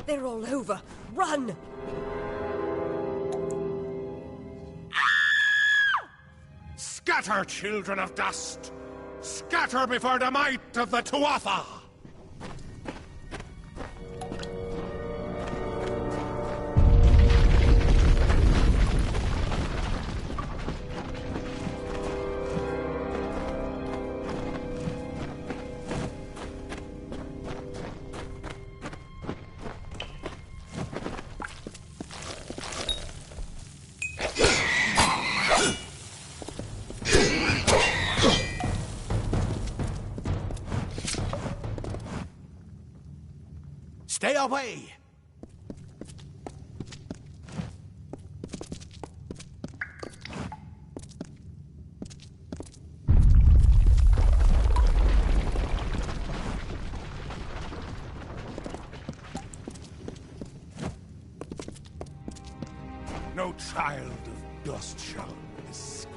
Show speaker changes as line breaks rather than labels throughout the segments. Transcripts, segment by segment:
They're all over. Run!
Scatter, children of dust! Scatter before the might of the Tuatha!
Stay away!
No child of dust shall escape.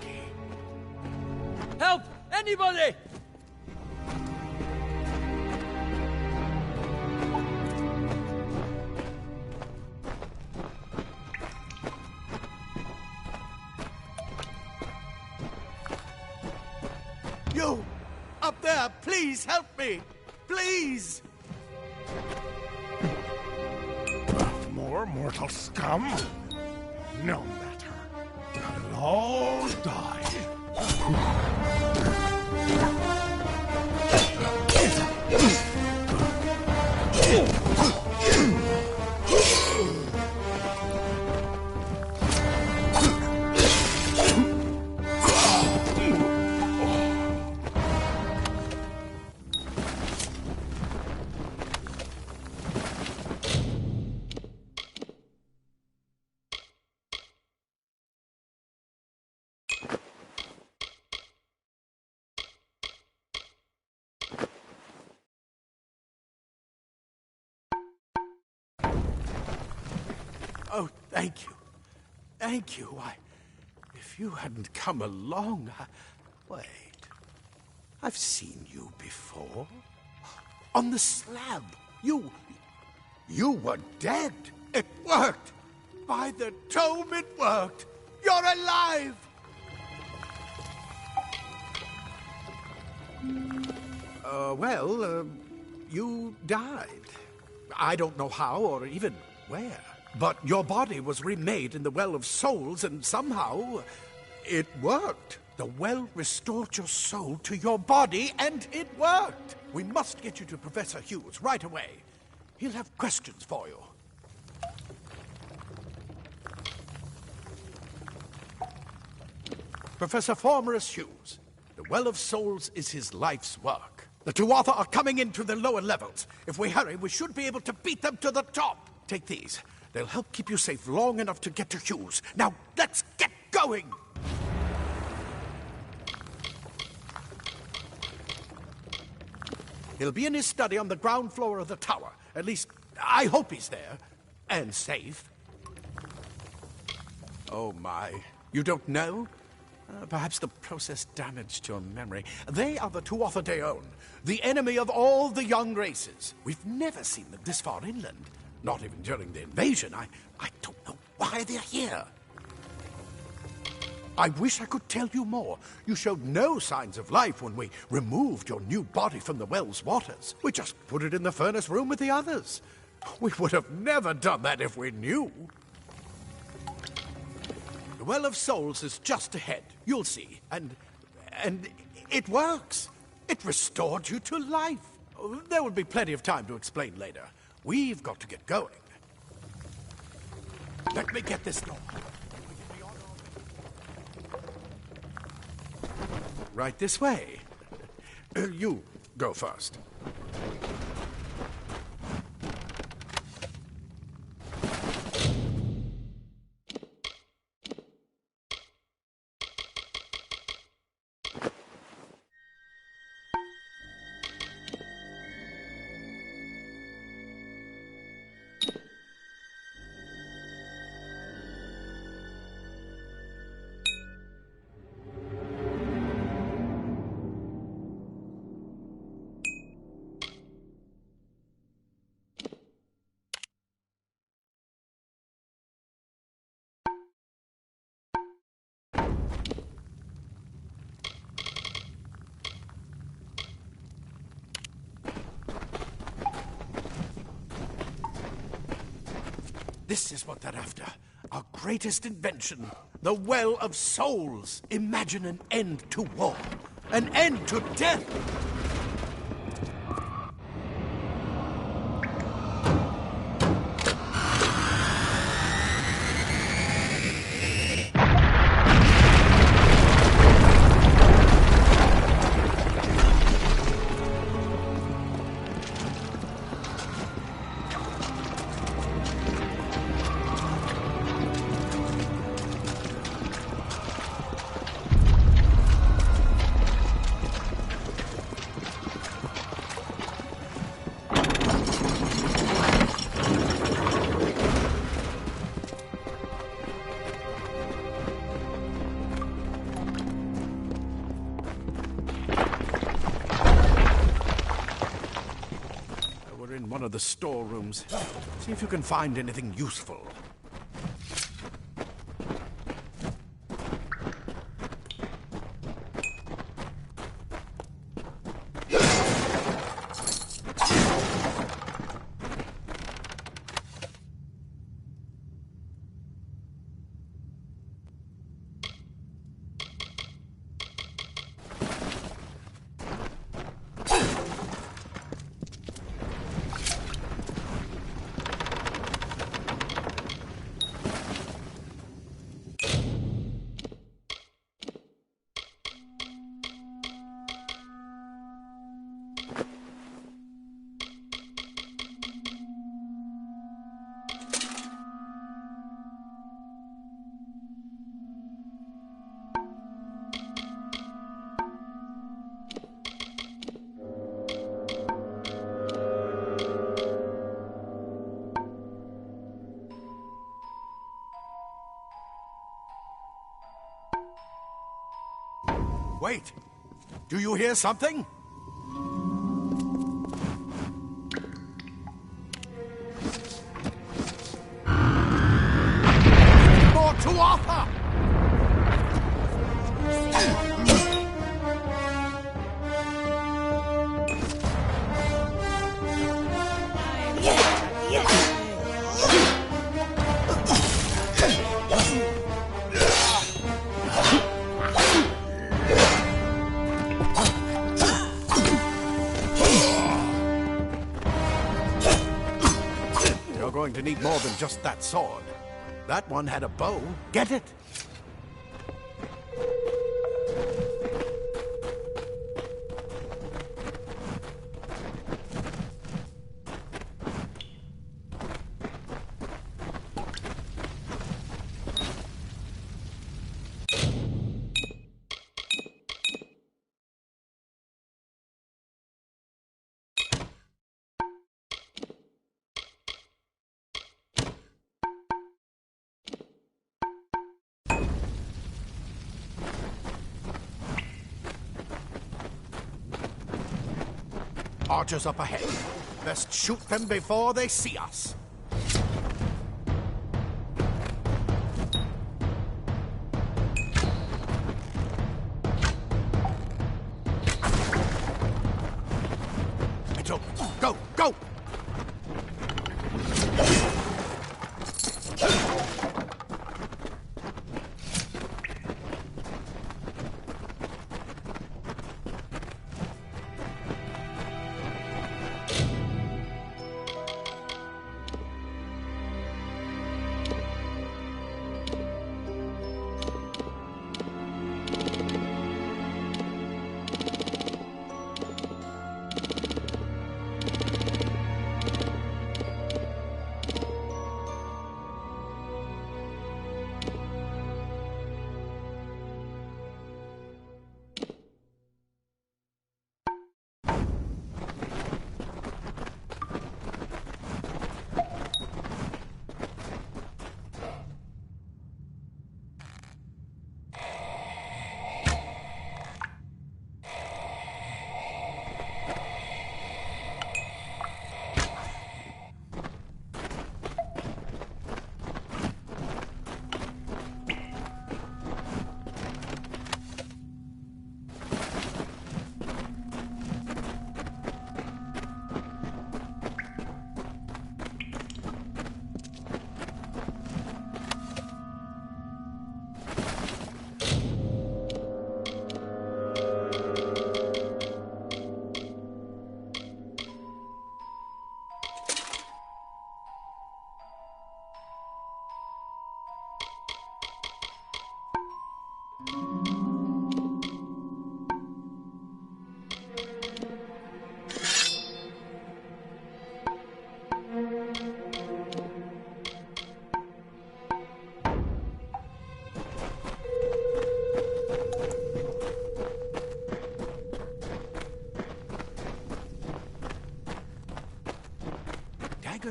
Help! Anybody!
You! Up there, please help me! Please!
More mortal scum? No matter. They'll all die.
Oh, thank you. Thank you. If you hadn't come along, Wait. I've seen you before. On the slab. You were dead. It worked. By the tome, it worked. You're alive. You died. I don't know how or even where. But your body was remade in the Well of Souls, and somehow it worked. The well restored your soul to your body, and it worked. We must get you to Professor Hughes right away. He'll have questions for you. Professor Formorus Hughes, the Well of Souls is his life's work. The Tuatha are coming into the lower levels. If we hurry, we should be able to beat them to the top. Take these. They'll help keep you safe long enough to get to Hughes. Now, let's get going! He'll be in his study on the ground floor of the tower. At least, I hope he's there. And safe. Oh, my. You don't know? Perhaps the process damaged your memory. They are the Tuatha Deone, the enemy of all the young races. We've never seen them this far inland. Not even during the invasion. I don't know why they're here. I wish I could tell you more. You showed no signs of life when we removed your new body from the well's waters. We just put it in the furnace room with the others. We would have never done that if we knew. The Well of Souls is just ahead. You'll see. And it works. It restored you to life. There will be plenty of time to explain later. We've got to get going. Let me get this door. Right this way. You go first. This is what they're after. Our greatest invention. The Well of Souls. Imagine an end to war. An end to death. In one of the storerooms. See if you can find anything useful. Wait! Do you hear something? More Tuatha! Going to need more than just that sword. That one had a bow. Get it? Archers up ahead. Best shoot them before they see us. It's open. Go, go!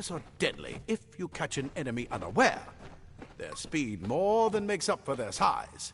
daggers are deadly if you catch an enemy unaware. Their speed more than makes up for their size.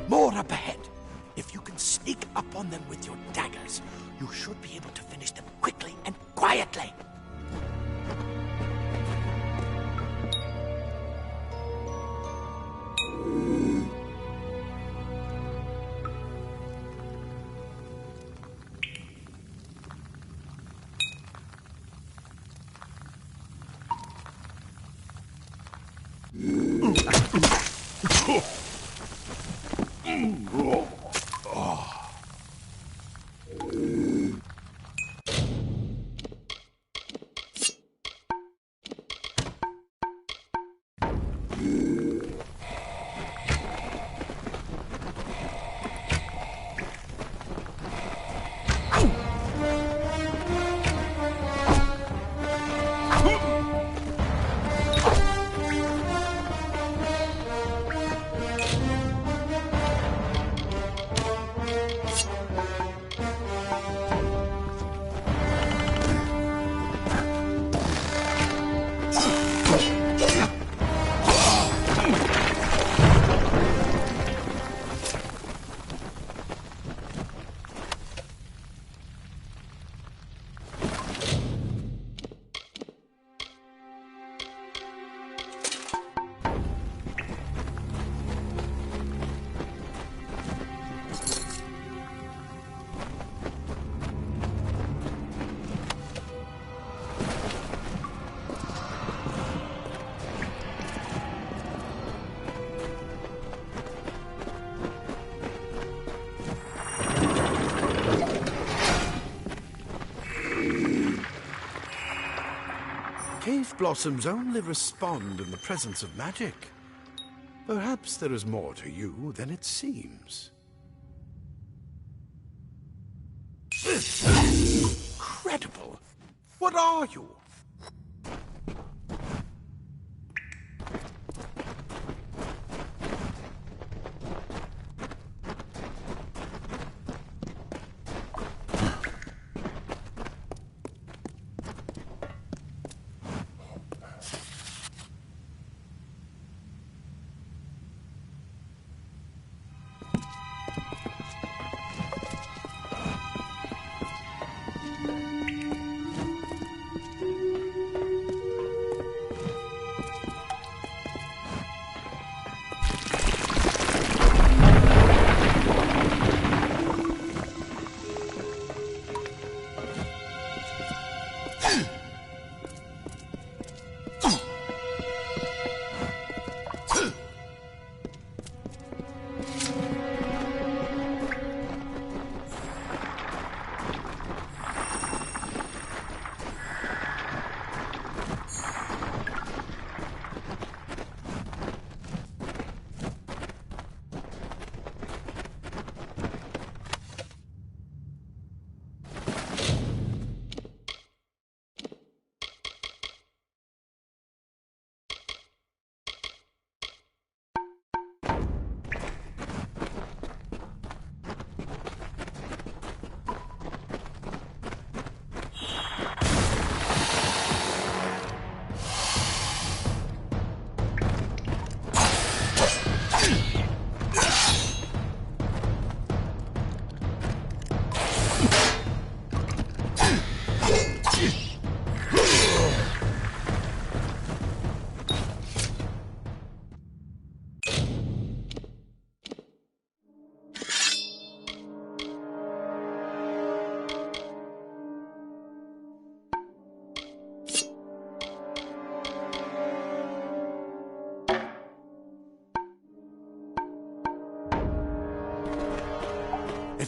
More up ahead. If you can sneak up on them with your daggers, you should be able to finish them quickly and quietly. Cave blossoms only respond in the presence of magic. Perhaps there is more to you than it seems. Incredible! What are you?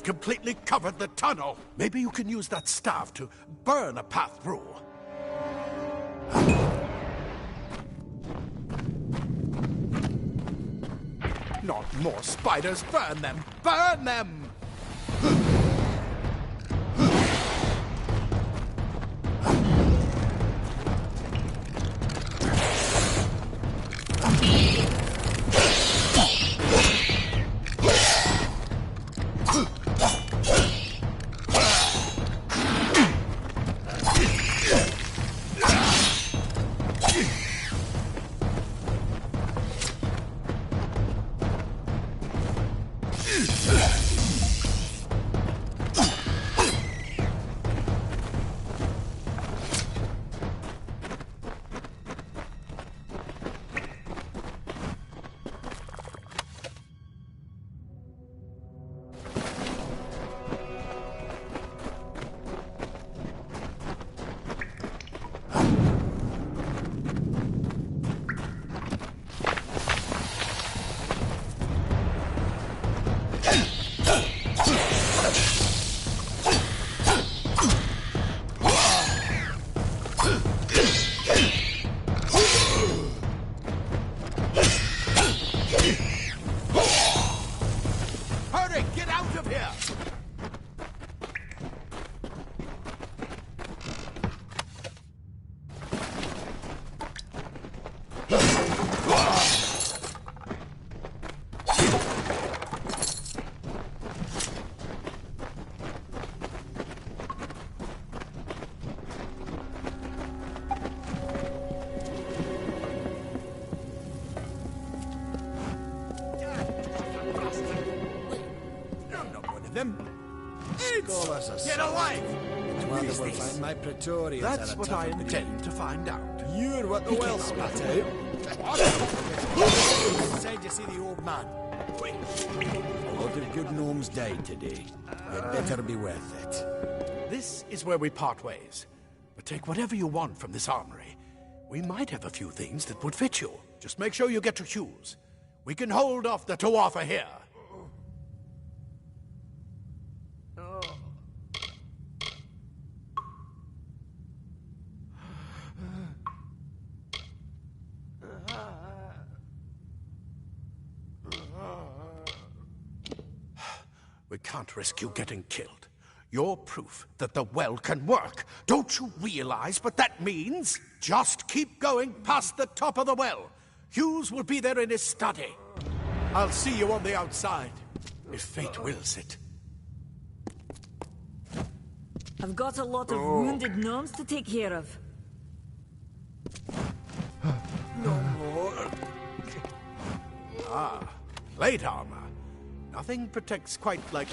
We've completely covered the tunnel. Maybe you can use that staff to burn a path through. Not more spiders! Burn them! Burn them!
Get alive!
It's will find my Praetorians.
That's what I intend to find out.
You're what the well spat out. Inside to see the old man. A lot of good gnomes died today. You'd better be worth it.
This is where we part ways. But take whatever you want from this armory. We might have a few things that would fit you. Just make sure you get to Hughes. We can hold off the Tuatha here. We can't risk you getting killed. You're proof that the well can work. Don't you realize what that means? Just keep going past the top of the well. Hughes will be there in his study. I'll see you on the outside, if fate wills it.
I've got a lot of wounded gnomes to take care of.
No more. Ah, plate armor. Nothing protects quite like...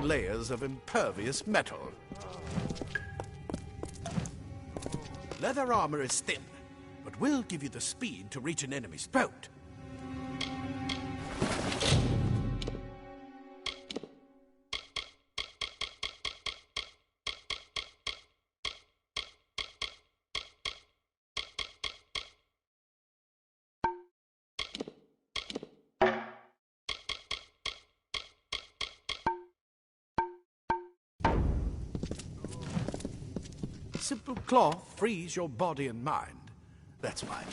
layers of impervious metal. Leather armor is thin, but will give you the speed to reach an enemy's boat. Simple cloth frees your body and mind. That's why.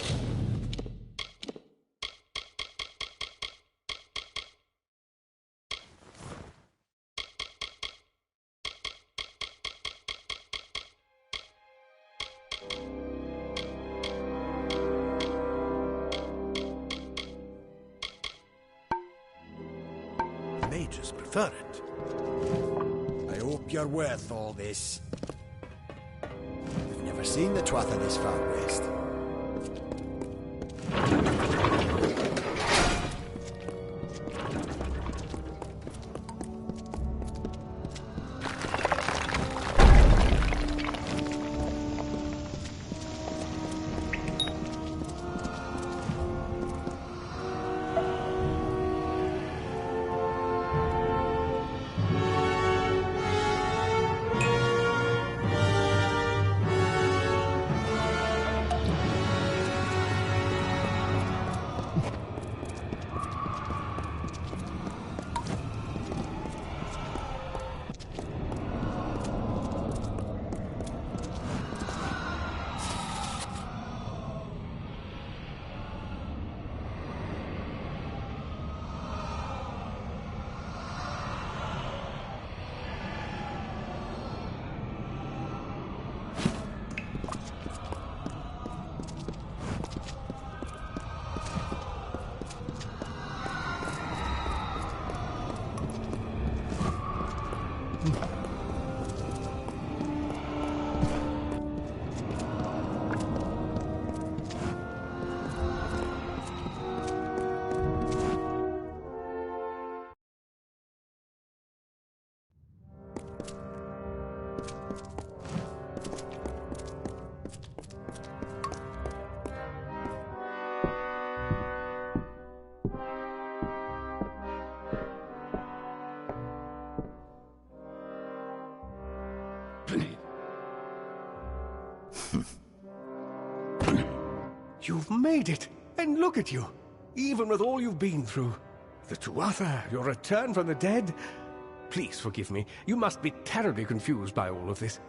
Mages prefer it.
I hope you're worth all this. I've never seen the Tuatha this far west.
You've made it! And look at you! Even with all you've been through. The Tuatha, your return from the dead. Please forgive me. You must be terribly confused by all of this.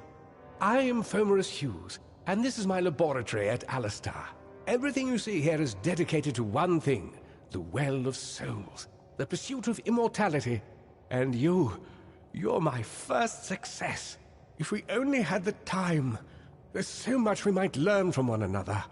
I am Fomerus Hughes, and this is my laboratory at Alistar. Everything you see here is dedicated to one thing, the Well of Souls, the pursuit of immortality. And you're my first success. If we only had the time, there's so much we might learn from one another.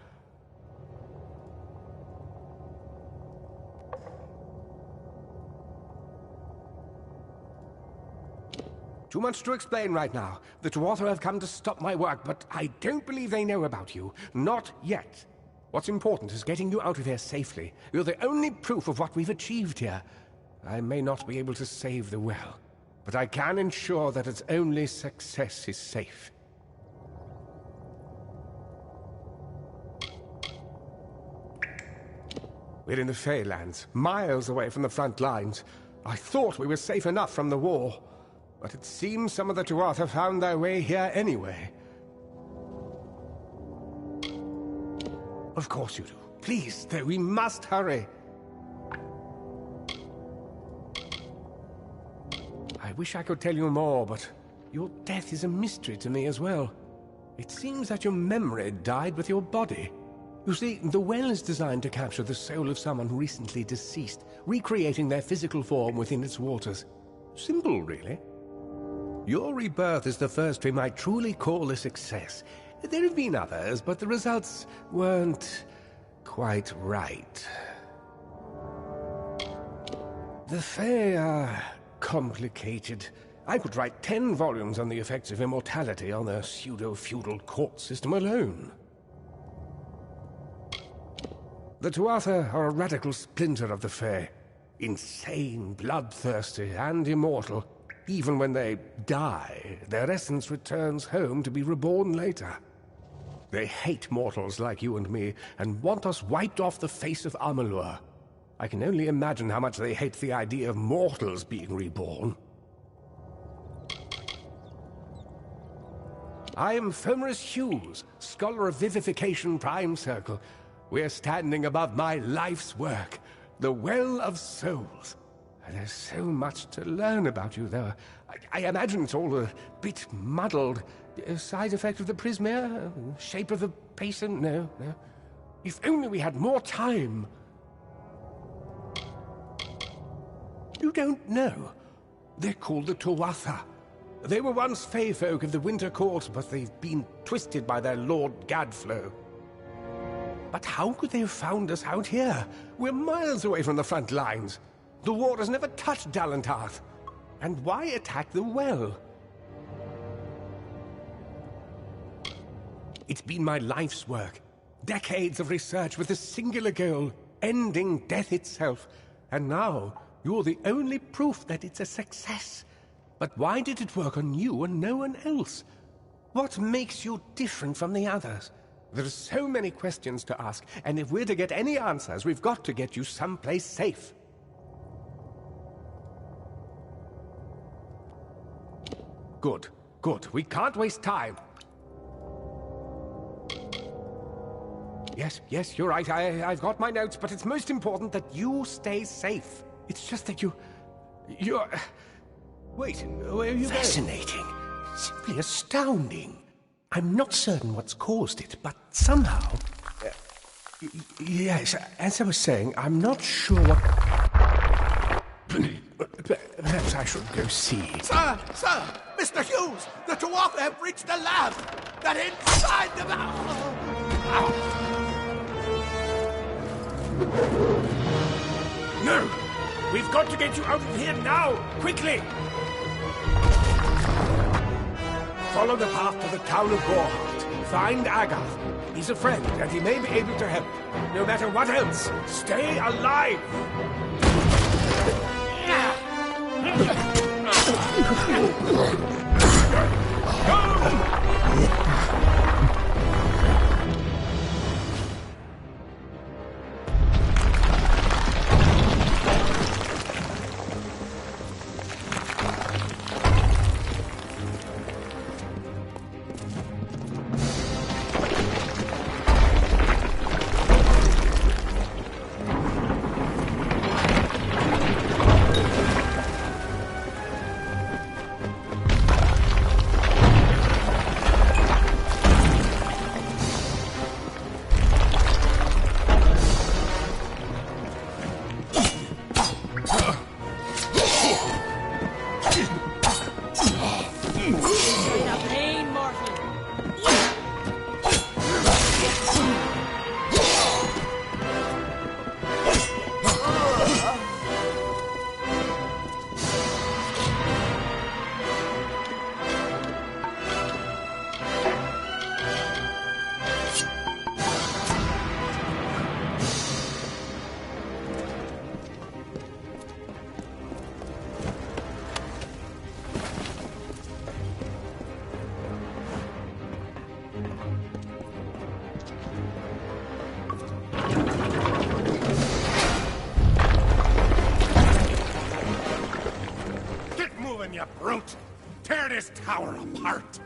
Too much to explain right now. The Tuatha have come to stop my work, but I don't believe they know about you. Not yet. What's important is getting you out of here safely. You're the only proof of what we've achieved here. I may not be able to save the well, but I can ensure that its only success is safe. We're in the Feylands, miles away from the front lines. I thought we were safe enough from the war. But it seems some of the Tuatha found their way here anyway. Of course you do. Please, though, we must hurry. I wish I could tell you more, but your death is a mystery to me as well. It seems that your memory died with your body. You see, the well is designed to capture the soul of someone recently deceased, recreating their physical form within its waters. Simple, really. Your rebirth is the first we might truly call a success. There have been others, but the results weren't quite right. The Fae are complicated. I could write 10 volumes on the effects of immortality on their pseudo-feudal court system alone. The Tuatha are a radical splinter of the Fae. Insane, bloodthirsty, and immortal. Even when they die, their essence returns home to be reborn later. They hate mortals like you and me, and want us wiped off the face of Amalur. I can only imagine how much they hate the idea of mortals being reborn. I am Fomerus Hughes, Scholar of Vivification Prime Circle. We're standing above my life's work, the Well of Souls. There's so much to learn about you, though. I imagine it's all a bit muddled. A side effect of the Prismere? Shape of the basin? No. If only we had more time. You don't know. They're called the Tuatha. They were once Fey folk of the Winter Court, but they've been twisted by their Lord Gadflow. But how could they have found us out here? We're miles away from the front lines. The war has never touched Dalentarth. And why attack the well? It's been my life's work. Decades of research with a singular goal, ending death itself. And now, you're the only proof that it's a success. But why did it work on you and no one else? What makes you different from the others? There are so many questions to ask, and if we're to get any answers, we've got to get you someplace safe. Good. We can't waste time. Yes, you're right. I've got my notes, but it's most important that you stay safe. It's just that you're... Wait, where are you going? Fascinating. Simply astounding. I'm not certain what's caused it, but somehow... yes, as I was saying, I'm not sure what... Perhaps I should go see.
Sir! Mr. Hughes! The Tuatha have reached the lab! They're inside the lab!
No! We've got to get you out of here now! Quickly! Follow the path to the town of Gorhart. Find Agath. He's a friend, and he may be able to help. No matter what else, stay alive! Go!
you brute! Tear this tower apart!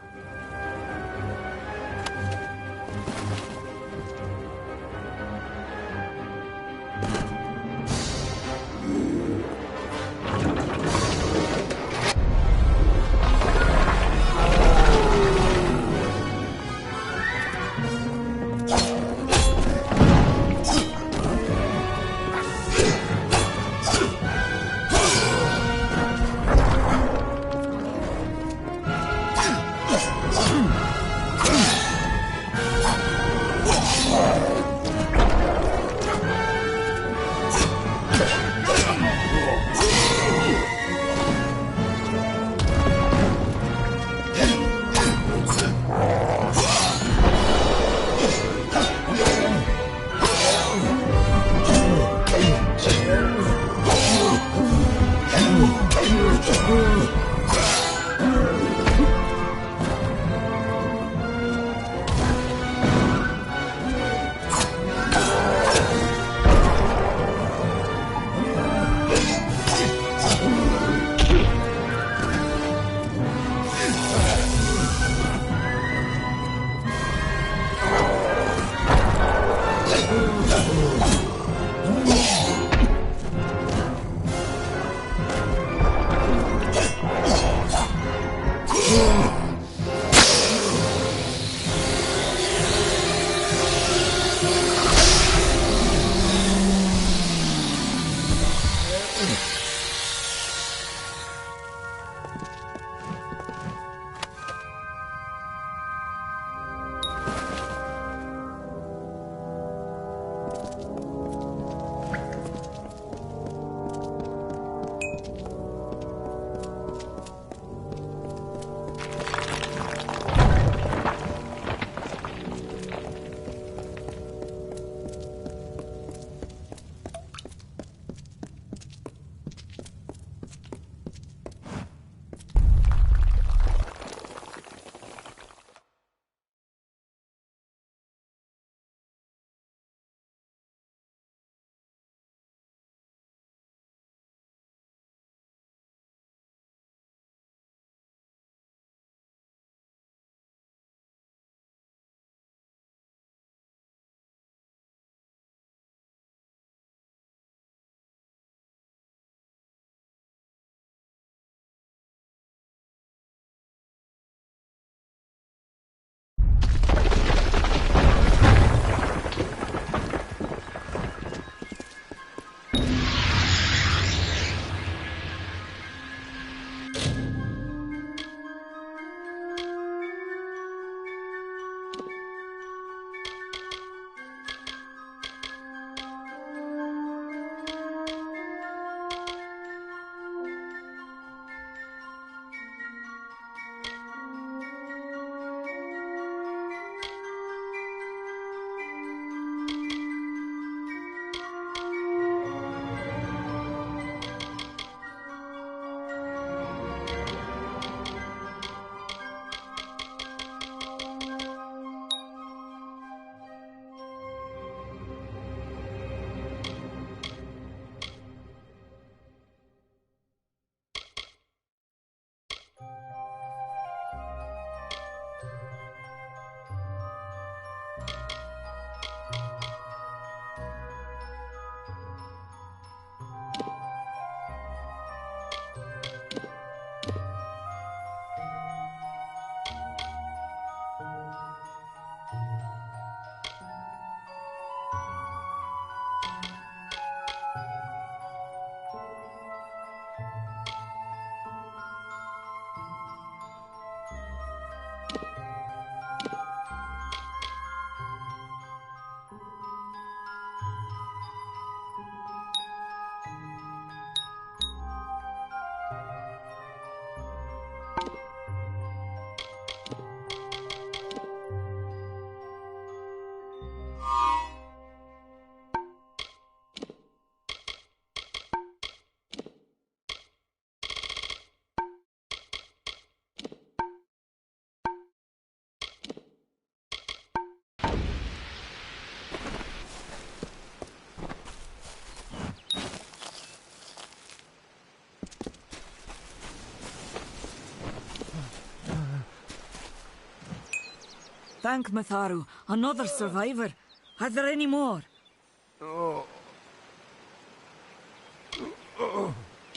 Thank Matharu. Another survivor. Are there any more?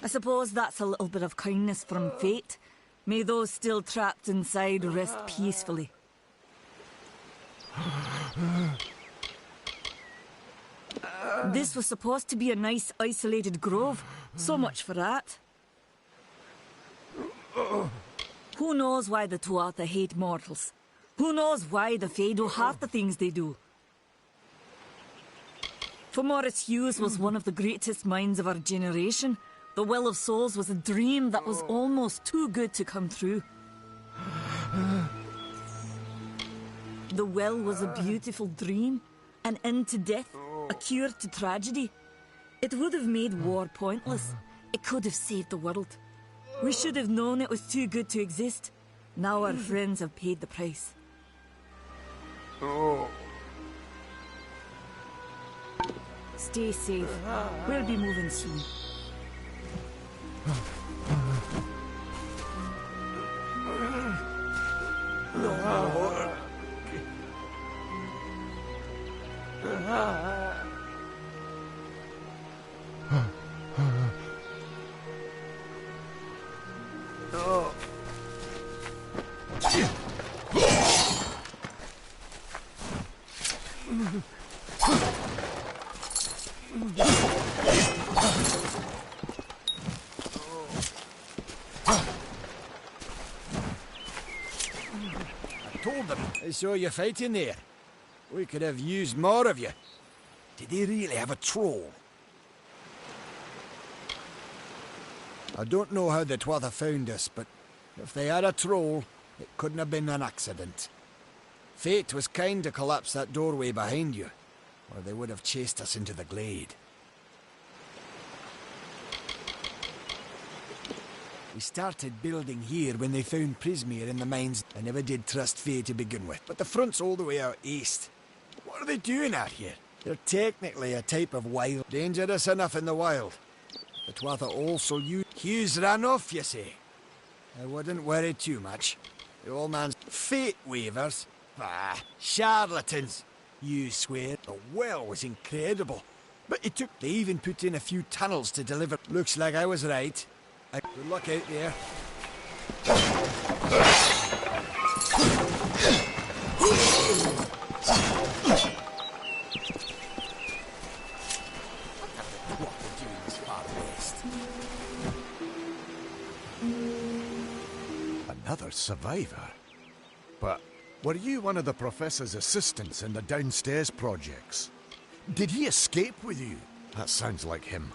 I suppose that's a little bit of kindness from fate. May those still trapped inside rest peacefully. This was supposed to be a nice isolated grove. So much for that. Who knows why the Tuatha hate mortals? Who knows why the Fae do half the things they do? Fomorus Hughes was one of the greatest minds of our generation. The Well of Souls was a dream that was almost too good to come true. The well was a beautiful dream, an end to death, a cure to tragedy. It would have made war pointless. It could have saved the world. We should have known it was too good to exist. Now our friends have paid the price. Stay safe. We'll be moving soon.
I saw you fighting there. We could have used more of you. Did they really have a troll? I don't know how the Tuatha found us, but if they had a troll, it couldn't have been an accident. Fate was kind to collapse that doorway behind you, or they would have chased us into the glade. We started building here when they found Prismeer in the mines. I never did trust Fae to begin with, but the front's all the way out east. What are they doing out here? They're technically a type of wild. Dangerous enough in the wild. The Tuatha also use Hughes ran off, you say? I wouldn't worry too much. The old man's fate waivers. Ah, charlatans. You swear the well was incredible. But it took... They even put in a few tunnels to deliver... Looks like I was right. Good luck out there.
Another survivor? But were you one of the Professor's assistants in the downstairs projects? Did he escape with you? That sounds like him.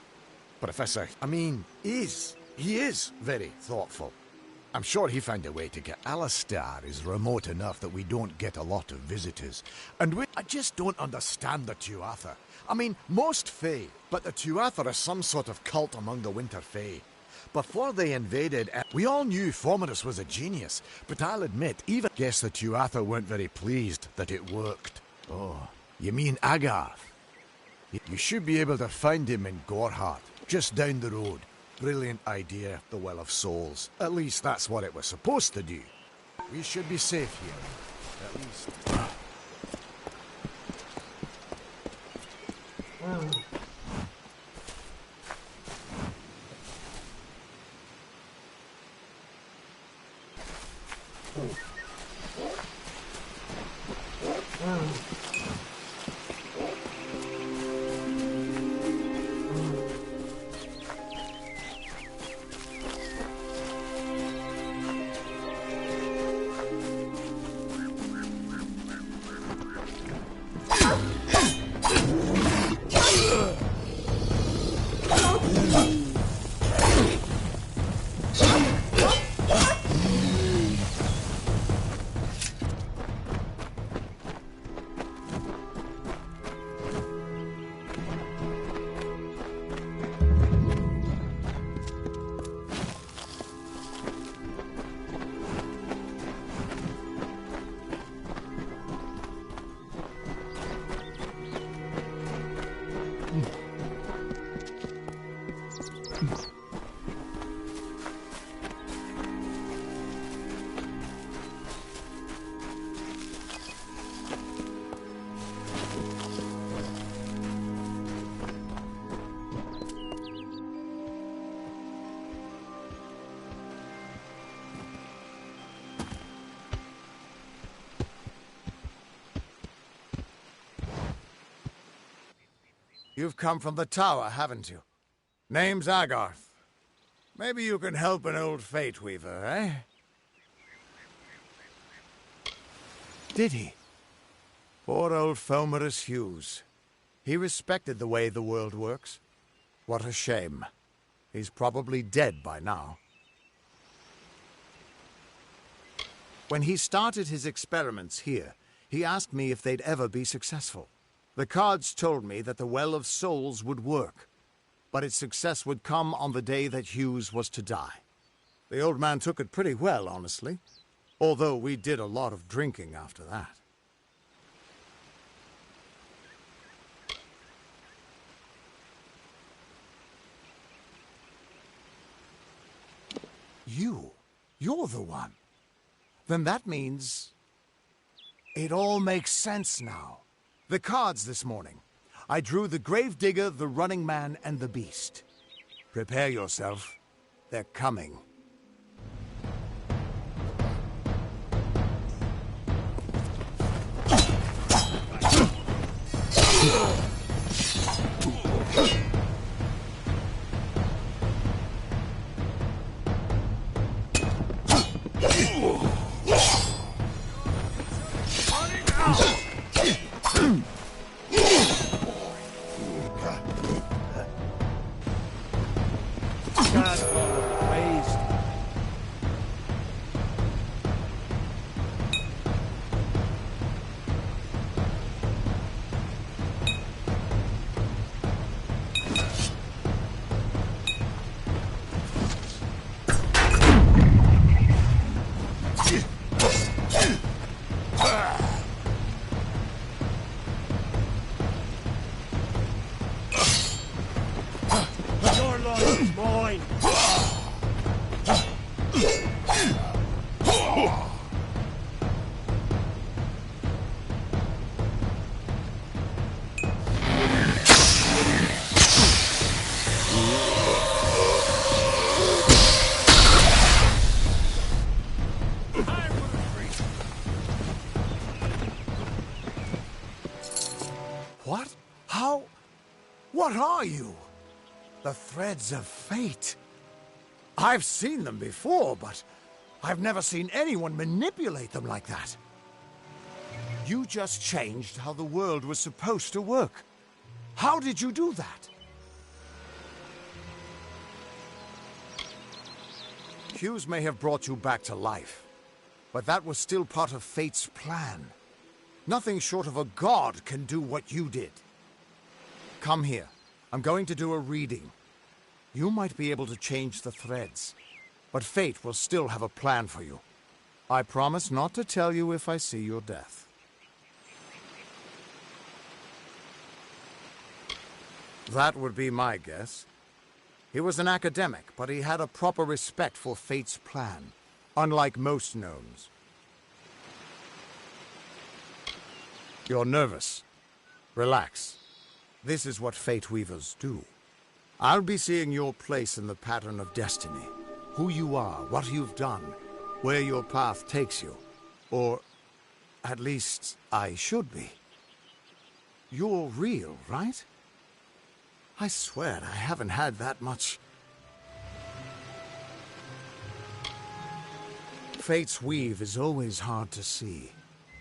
Professor, I mean, he is very thoughtful. I'm sure he found a way to get... Alistar is remote enough that we don't get a lot of visitors. And I just don't understand the Tuatha. I mean, most Fae, but the Tuatha are some sort of cult among the Winter Fae. Before they invaded, we all knew Fomorus was a genius, but I'll admit, even... Guess the Tuatha weren't very pleased that it worked. Oh, you mean Agarth? You should be able to find him in Gorhart, just down the road. Brilliant idea, the Well of Souls. At least that's what it was supposed to do. We should be safe here. At least...
You've come from the tower, haven't you? Name's Agarth. Maybe you can help an old Fate Weaver, eh? Did he? Poor old Fomerus Hughes. He respected the way the world works. What a shame. He's probably dead by now. When he started his experiments here, he asked me if they'd ever be successful. The cards told me that the Well of Souls would work, but its success would come on the day that Hughes was to die. The old man took it pretty well, honestly, although we did a lot of drinking after that. You're the one. Then that means... it all makes sense now. The cards this morning. I drew the Gravedigger, the Running Man, and the Beast. Prepare yourself. They're coming. What? How? What are you? The threads of fate. I've seen them before, but I've never seen anyone manipulate them like that. You just changed how the world was supposed to work. How did you do that? Hughes may have brought you back to life, but that was still part of fate's plan. Nothing short of a god can do what you did. Come here. I'm going to do a reading. You might be able to change the threads, but fate will still have a plan for you. I promise not to tell you if I see your death. That would be my guess. He was an academic, but he had a proper respect for fate's plan, unlike most gnomes. You're nervous. Relax. This is what Fate Weavers do. I'll be seeing your place in the pattern of destiny. Who you are, what you've done, where your path takes you. Or, at least, I should be. You're real, right? I swear I haven't had that much. Fate's weave is always hard to see.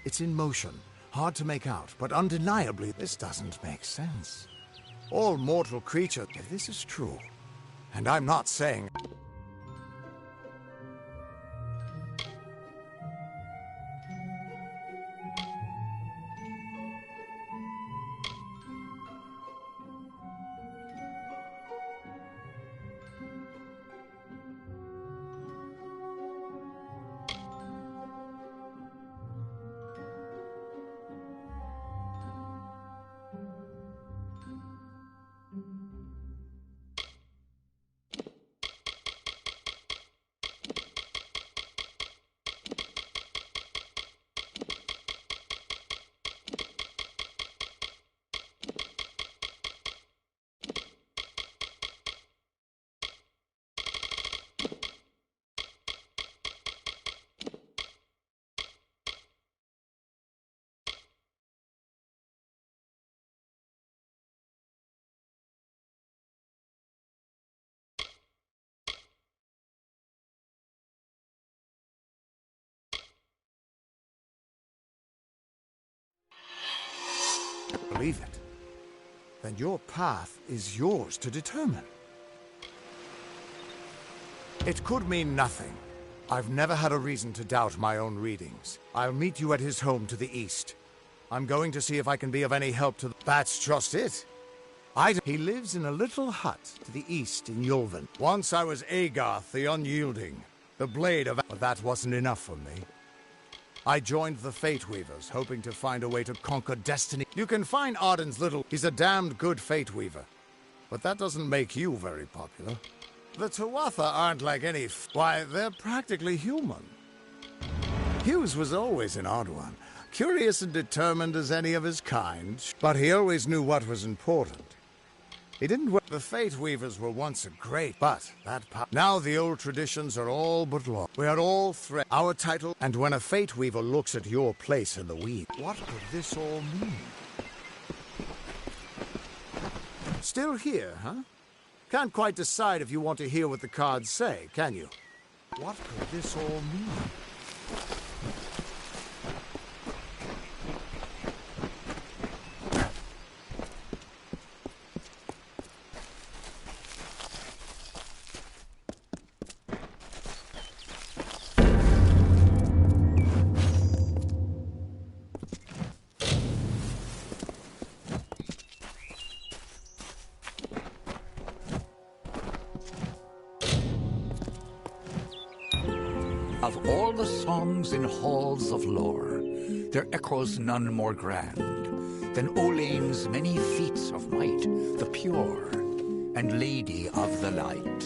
It's in motion. Hard to make out, but undeniably, this doesn't make sense. All mortal creatures, if this is true, and I'm not saying... Believe it? Then your path is yours to determine. It could mean nothing. I've never had a reason to doubt my own readings. I'll meet you at his home to the east. I'm going to see if I can be of any help to... That's just it. He lives in a little hut to the east in Yulven. Once I was Agarth the Unyielding, the blade of... But that wasn't enough for me. I joined the Fate Weavers, hoping to find a way to conquer destiny. You can find Arden's little... He's a damned good Fate Weaver. But that doesn't make you very popular. The Tuatha aren't like any... Why, they're practically human. Hughes was always an odd one. Curious and determined as any of his kind. But he always knew what was important. He didn't... The Fate Weavers were once a great, but that... Now the old traditions are all but lost. We are all our title, and when a Fate Weaver looks at your place in the weed... What could this all mean? Still here, huh? Can't quite decide if you want to hear what the cards say, can you? What could this all mean?
Of all the songs in halls of lore, there echoes none more grand than Olain's many feats of might, the pure and lady of the light.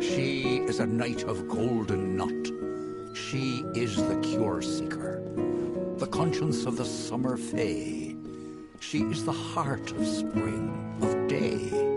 She is a knight of golden knot. She is the cure seeker, the conscience of the summer fae. She is the heart of spring, of day.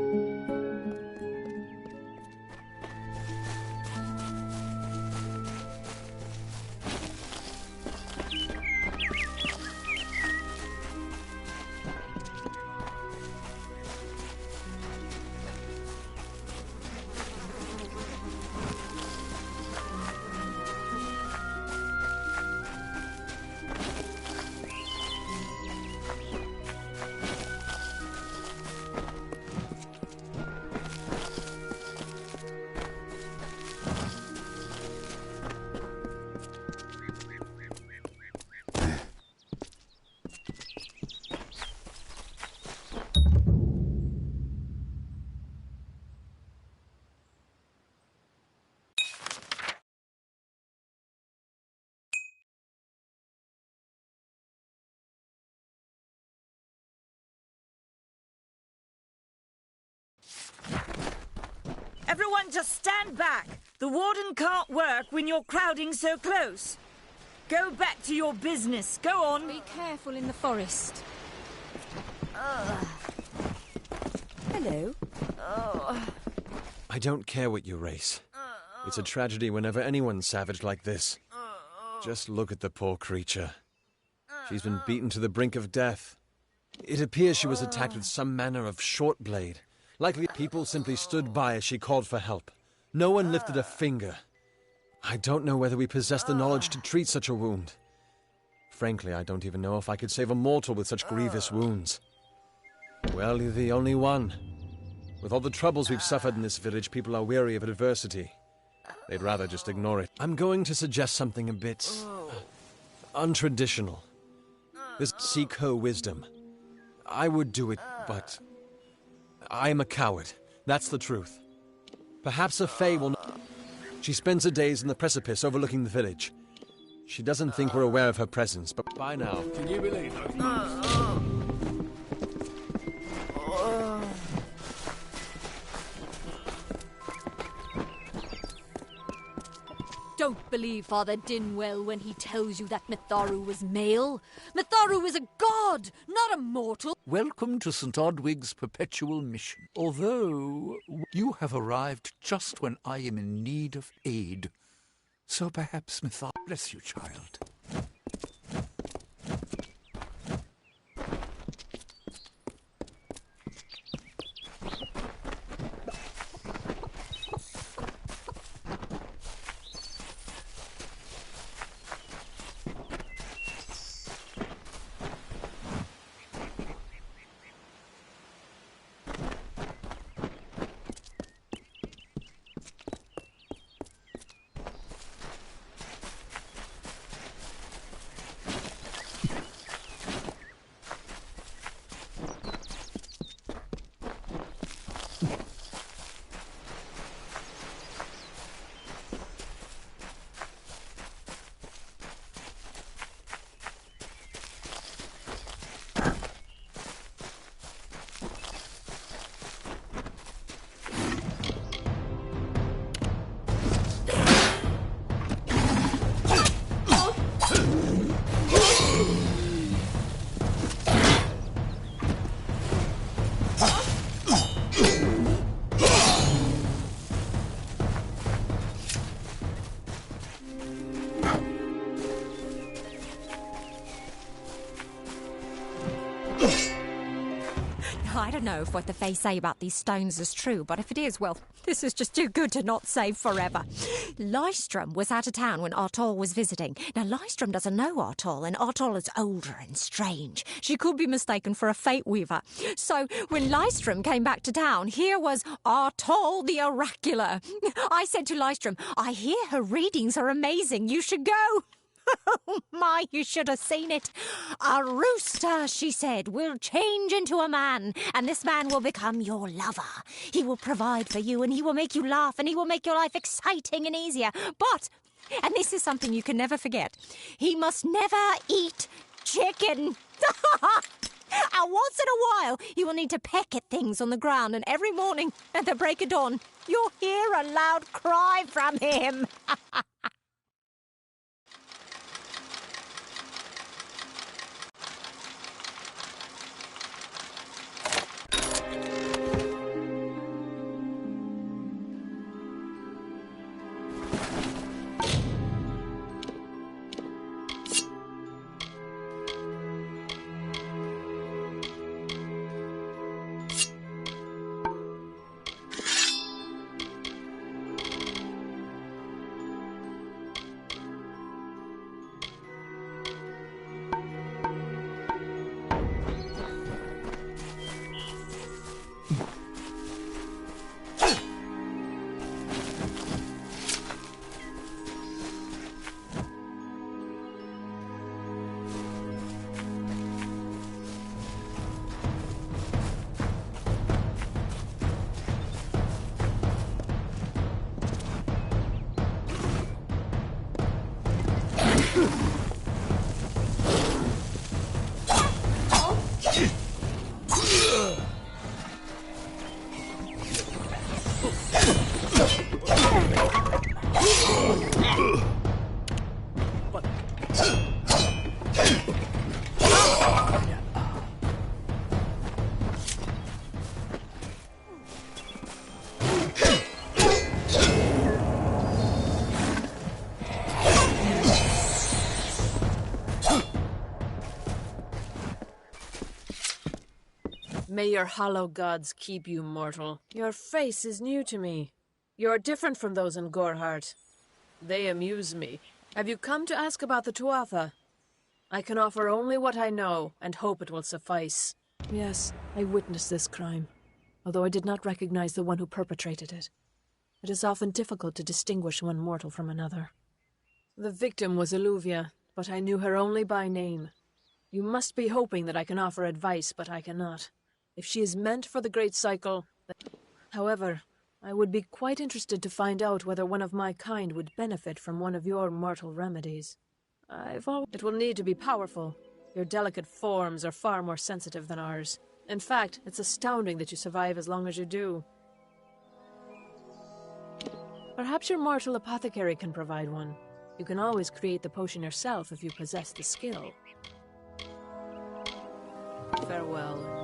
Everyone just stand back. The warden can't work when you're crowding so close. Go back to your business. Go on.
Be careful in the forest. Hello.
I don't care what you race. It's a tragedy whenever anyone's savage like this. Just look at the poor creature. She's been beaten to the brink of death. It appears she was attacked with some manner of short blade. Likely people simply stood by as she called for help. No one lifted a finger. I don't know whether we possess the knowledge to treat such a wound. Frankly, I don't even know if I could save a mortal with such grievous wounds. Well, you're the only one. With all the troubles we've suffered in this village, people are weary of adversity. They'd rather just ignore it. I'm going to suggest something a bit... untraditional. This Seeko wisdom. I would do it, but... I am a coward. That's the truth. Perhaps a Fae will... She spends her days in the precipice overlooking the village. She doesn't think we're aware of her presence, but by now...
Can you believe those?
Don't believe Father Dinwell when he tells you that Mitharu was male. Mitharu is a god, not a mortal.
Welcome to St. Odwig's perpetual mission. Although you have arrived just when I am in need of aid. So perhaps Mitharu... Bless you, child.
I don't know if what the Fae say about these stones is true, but if it is, well, this is just too good to not save forever. Lystrom was out of town when Artol was visiting. Now, Lystrom doesn't know Artol, and Artol is older and strange. She could be mistaken for a Fate Weaver. So, when Lystrom came back to town, here was Artol the Oracular. I said to Lystrom, I hear her readings are amazing. You should go. Oh my, you should have seen it. A rooster, she said, will change into a man, and this man will become your lover. He will provide for you, and he will make you laugh, and he will make your life exciting and easier. But, and this is something you can never forget, he must never eat chicken. And once in a while, you will need to peck at things on the ground, and every morning at the break of dawn, you'll hear a loud cry from him.
May your hollow gods keep you mortal. Your face is new to me. You're different from those in Gorhart. They amuse me. Have you come to ask about the Tuatha? I can offer only what I know, and hope it will suffice. Yes, I witnessed this crime, although I did not recognize the one who perpetrated it. It is often difficult to distinguish one mortal from another. The victim was Illuvia, but I knew her only by name. You must be hoping that I can offer advice, but I cannot. If she is meant for the Great Cycle... However, I would be quite interested to find out whether one of my kind would benefit from one of your mortal remedies. It will need to be powerful. Your delicate forms are far more sensitive than ours. In fact, it's astounding that you survive as long as you do. Perhaps your mortal apothecary can provide one. You can always create the potion yourself if you possess the skill. Farewell.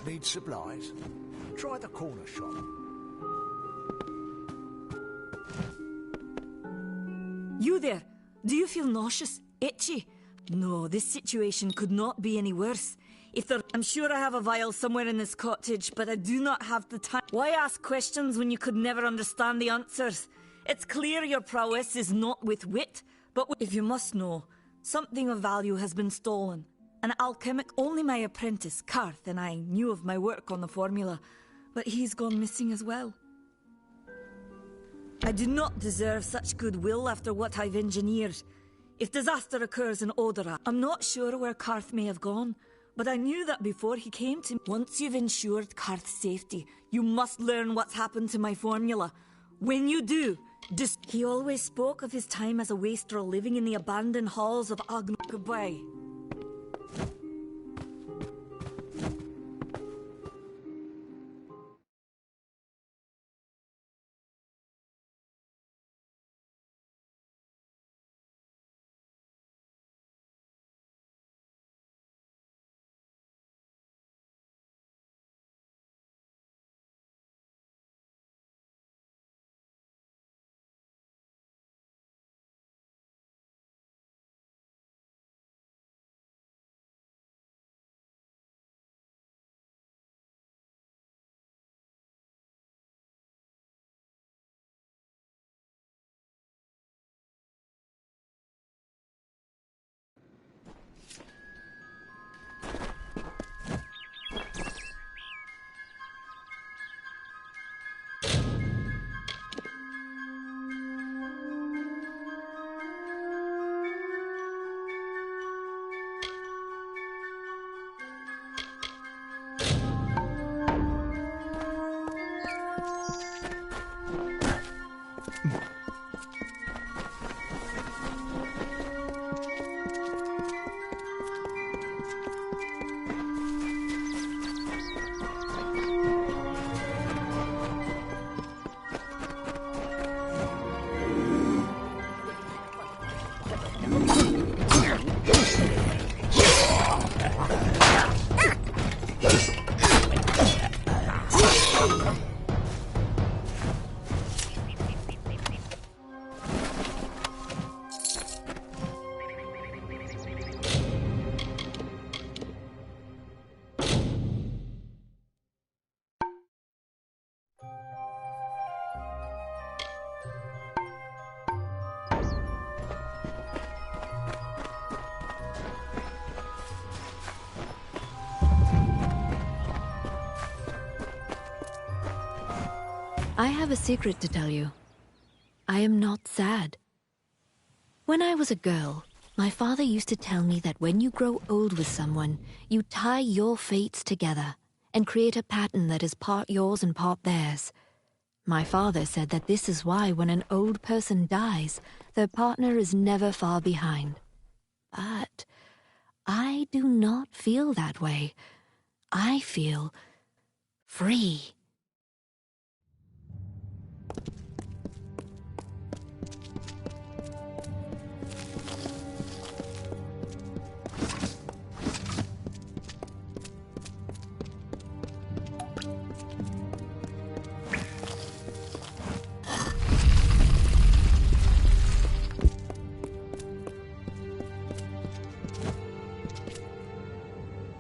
Need supplies? Try the corner shop.
You there? Do you feel nauseous? Itchy? No, this situation could not be any worse. I'm sure I have a vial somewhere in this cottage, but I do not have the time. Why ask questions when you could never understand the answers? It's clear your prowess is not with wit, but if you must know, something of value has been stolen. An alchemic, only my apprentice, Karth, and I knew of my work on the formula, but he's gone missing as well. I do not deserve such goodwill after what I've engineered. If disaster occurs in Odera, I'm not sure where Karth may have gone, but I knew that before he came to me. Once you've ensured Karth's safety, you must learn what's happened to my formula. When you do, he always spoke of his time as a wastrel living in the abandoned halls of Agno. Goodbye.
I have a secret to tell you. I am not sad. When I was a girl, my father used to tell me that when you grow old with someone, you tie your fates together and create a pattern that is part yours and part theirs. My father said that this is why when an old person dies, their partner is never far behind. But I do not feel that way. I feel free.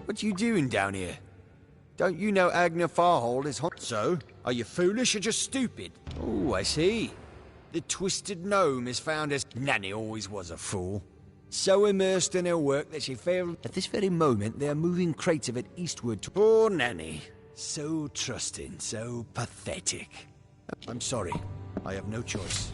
What you doing down here? Don't you know Agna Farhold is hot? So, are you foolish or just stupid? Oh, I see. The twisted gnome is found as... Nanny always was a fool. So immersed in her work that she failed... At this very moment, they are moving crates of it eastward to... Poor Nanny. So trusting, so pathetic. I'm sorry. I have no choice.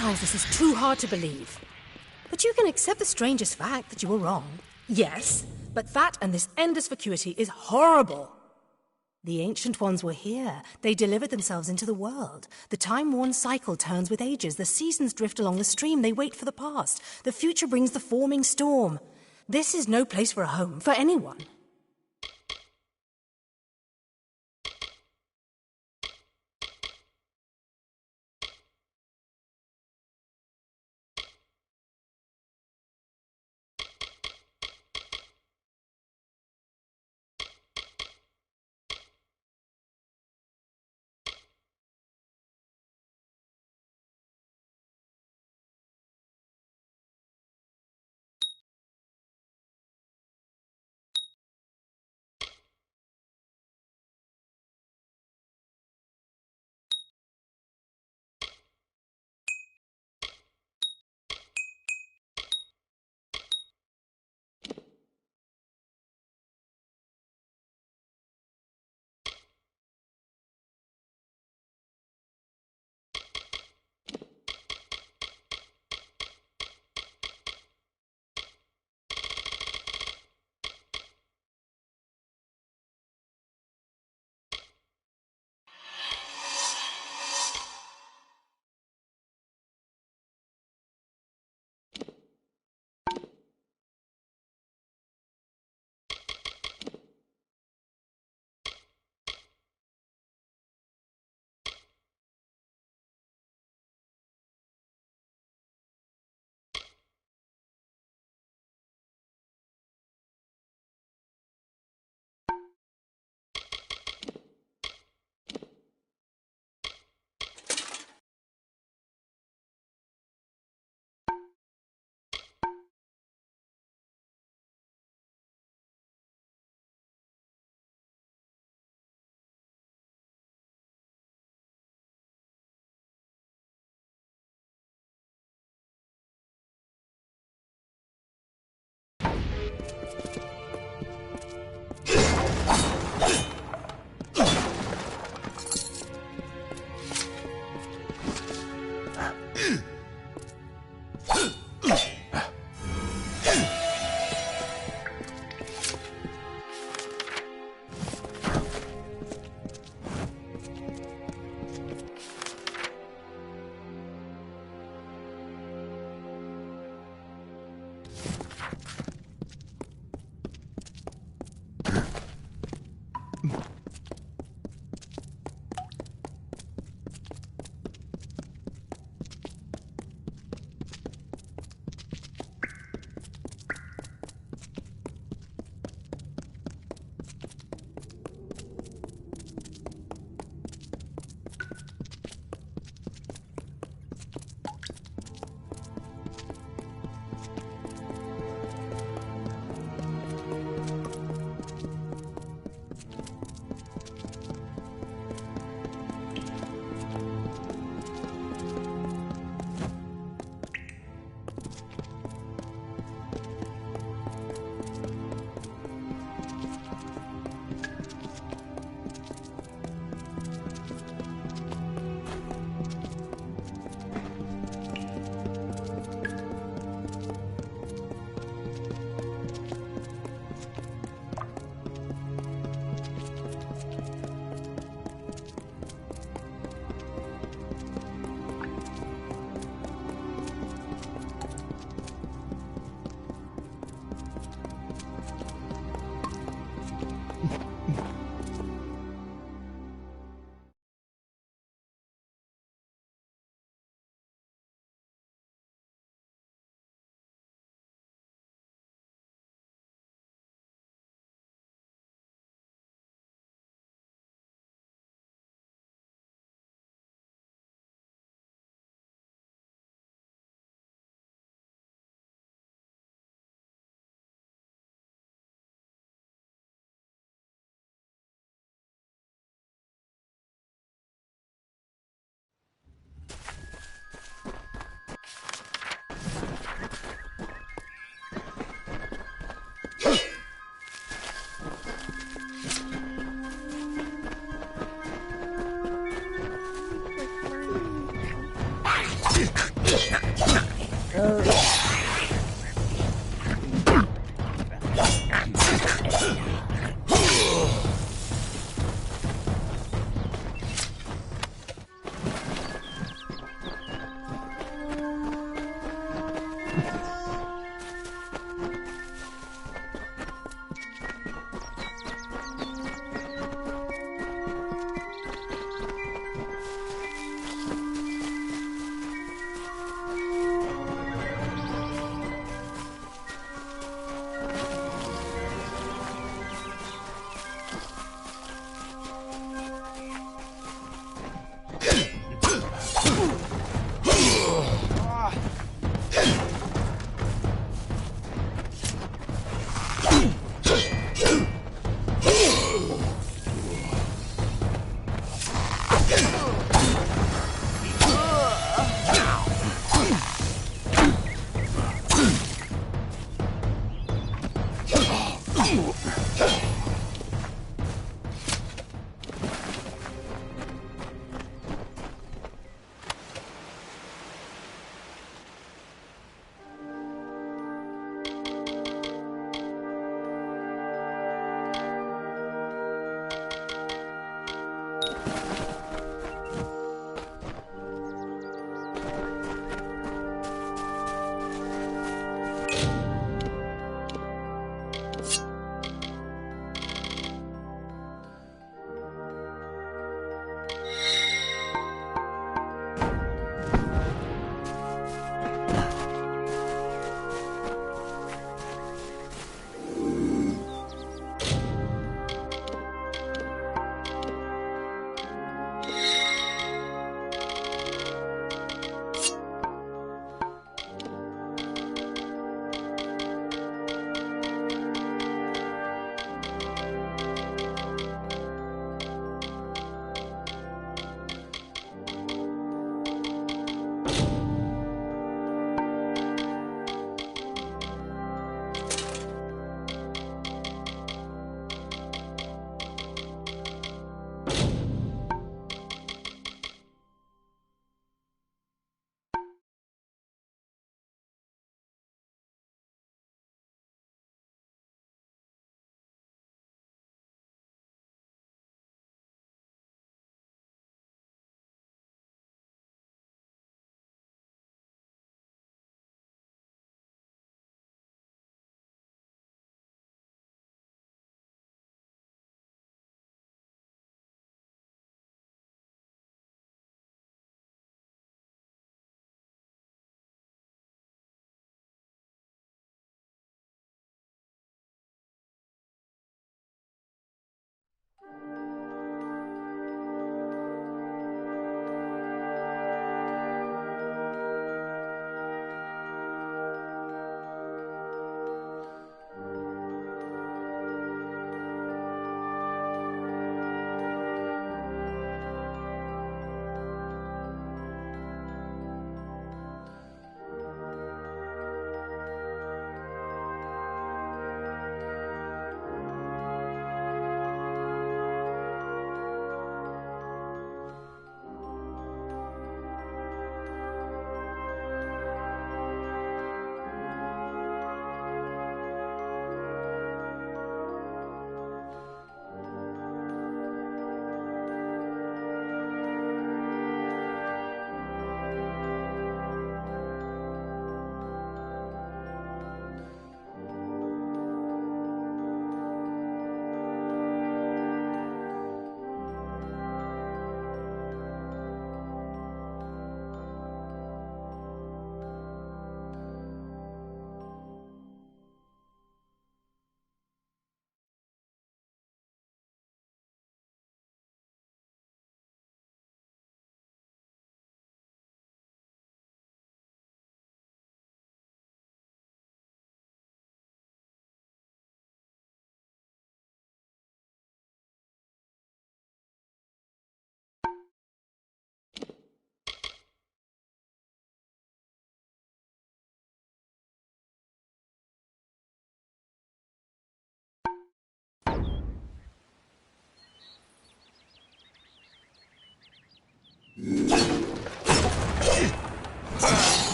Sometimes this is too hard to believe. But you can accept the strangest fact that you were wrong. Yes, but that and this endless vacuity is horrible. The Ancient Ones were here. They delivered themselves into the world. The time-worn cycle turns with ages. The seasons drift along the stream. They wait for the past. The future brings the forming storm. This is no place for a home, for anyone.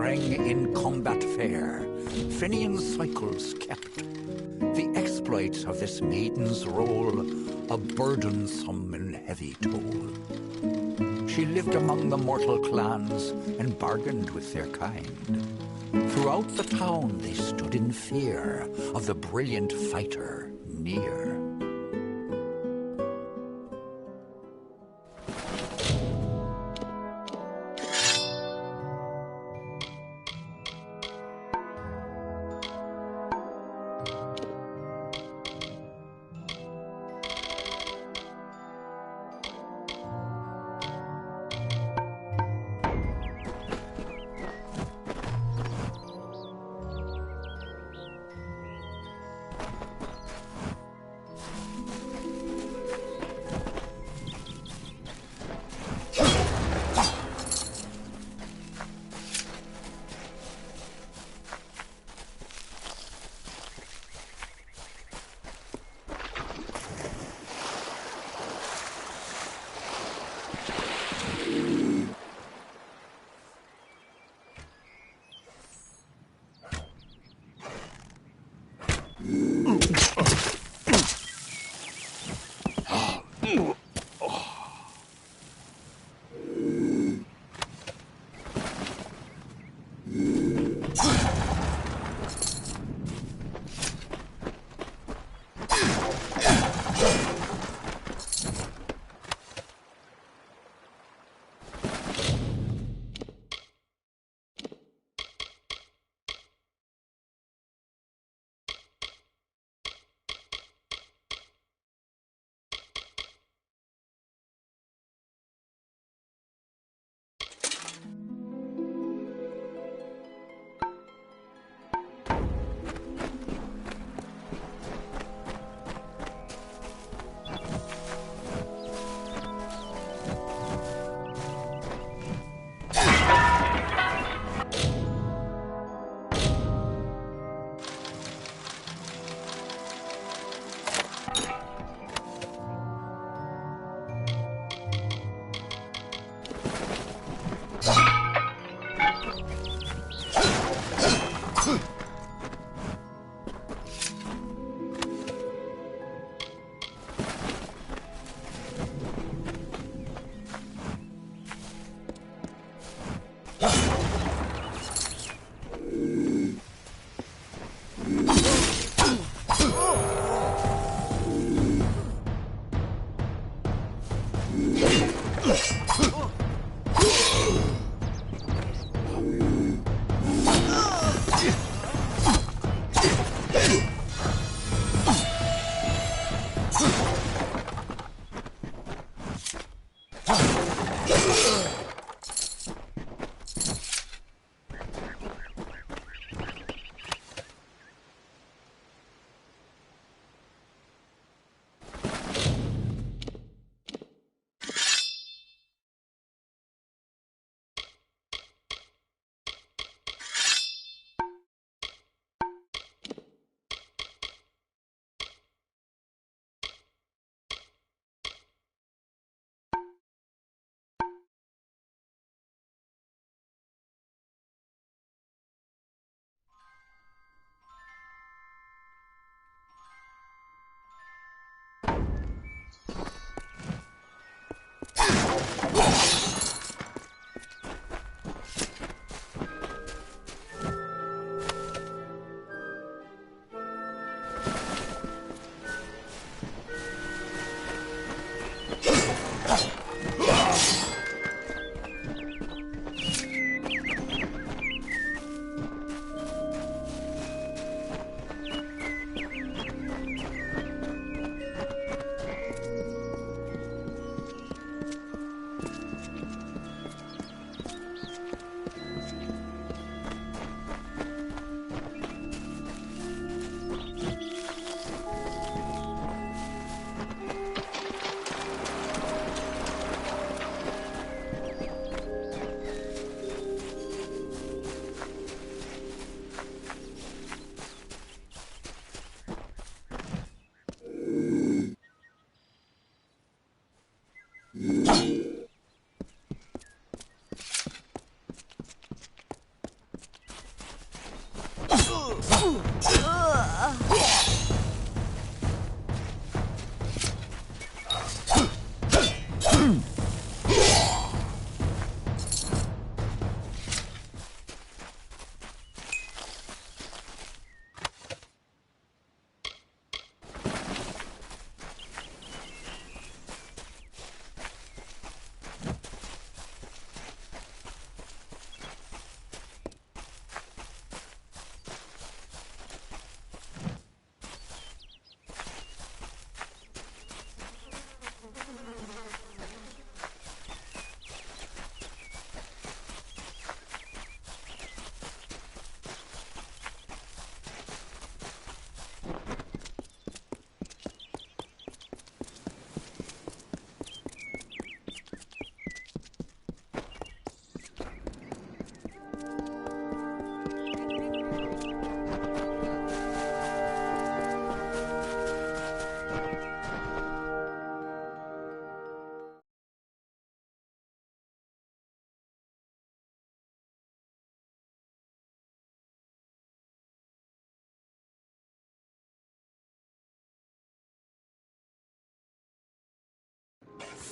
streng in combat fair, Finian's cycles kept. The exploits of this maiden's role, a burdensome and heavy toll. She lived among the mortal clans and bargained with their kind. Throughout the town they stood in fear of the brilliant fighter near.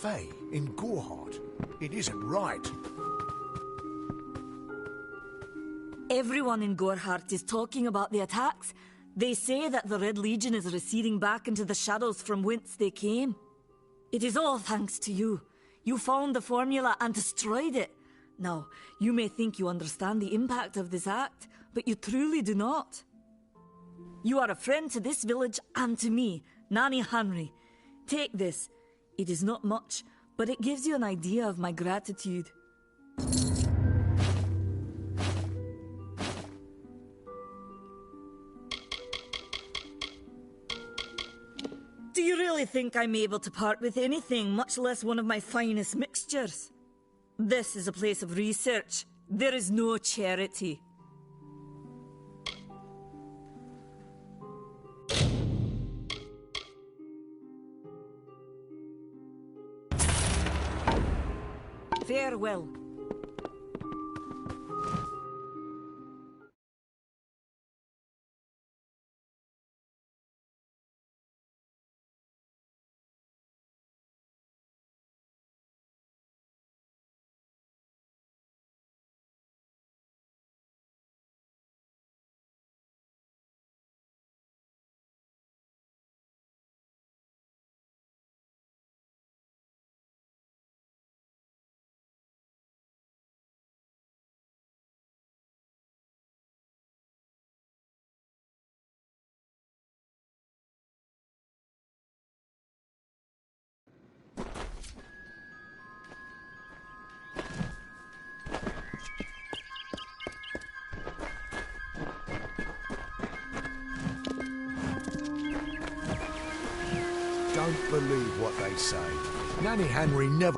Faye in Gorhart. It isn't right.
Everyone in Gorhart is talking about the attacks. They say that the Red Legion is receding back into the shadows from whence they came. It is all thanks to you. You found the formula and destroyed it. Now, you may think you understand the impact of this act, but you truly do not. You are a friend to this village and to me, Nanny Henry. Take this. It is not much, but it gives you an idea of my gratitude. Do you really think I'm able to part with anything, much less one of my finest mixtures? This is a place of research. There is no charity. Farewell.
Don't believe what they say. Nanny Henry never...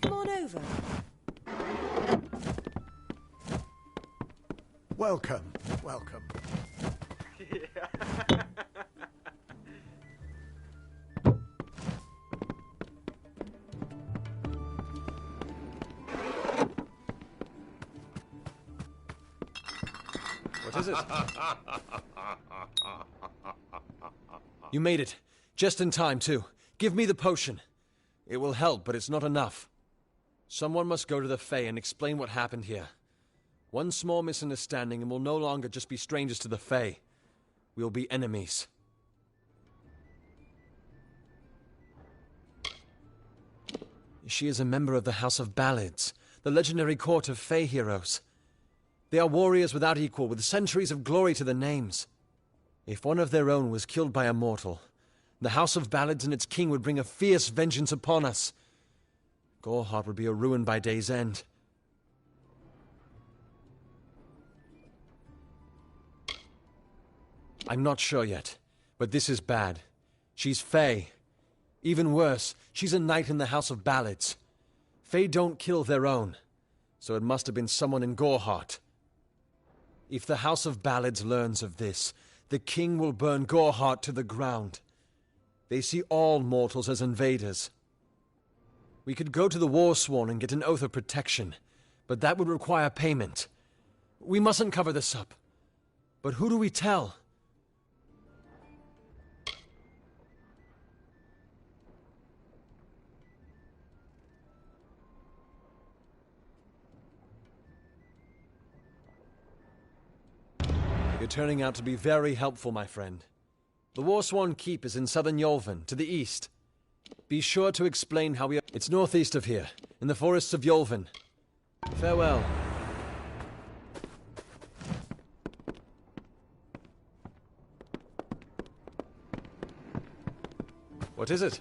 Come on over.
Welcome, welcome.
What is it? You made it. Just in time, too. Give me the potion. It will help, but it's not enough. Someone must go to the Fae and explain what happened here. One small misunderstanding and we'll no longer just be strangers to the Fae. We'll be enemies. She is a member of the House of Ballads, the legendary court of Fae heroes. They are warriors without equal, with centuries of glory to their names. If one of their own was killed by a mortal, the House of Ballads and its king would bring a fierce vengeance upon us. Gorhart would be a ruin by day's end. I'm not sure yet, but this is bad. She's Fae. Even worse, she's a knight in the House of Ballads. Fae don't kill their own, so it must have been someone in Gorhart. If the House of Ballads learns of this, the king will burn Gorhart to the ground. They see all mortals as invaders. We could go to the Warsworn and get an oath of protection, but that would require payment. We mustn't cover this up. But who do we tell? You're turning out to be very helpful, my friend. The Warsworn Keep is in southern Yolven, to the east. Be sure to explain how we are. It's northeast of here, in the forests of Yolven. Farewell. What is it?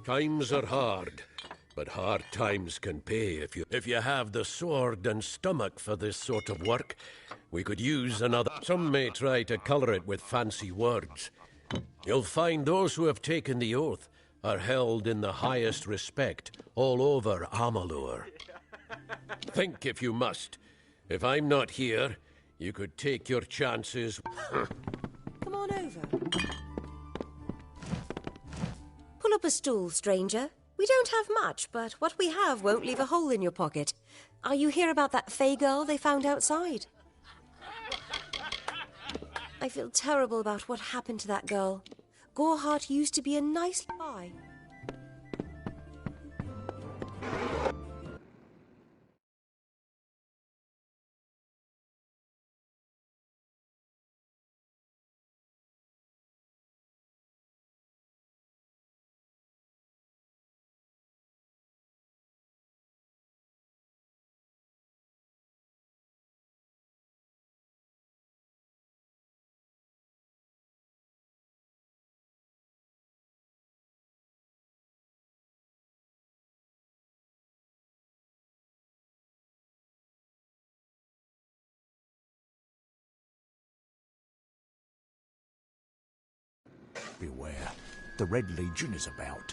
Times are hard, but hard times can pay if you have the sword and stomach for this sort of work. We could use another. Some may try to color it with fancy words. You'll find those who have taken the oath are held in the highest respect all over Amalur. Think if you must. If I'm not here, you could take your chances.
Come on over.
Pull up a stool, stranger. We don't have much, but what we have won't leave a hole in your pocket. Are you here about that Fae girl they found outside? I feel terrible about what happened to that girl. Gorhart used to be a nice guy.
Beware. The Red Legion is about.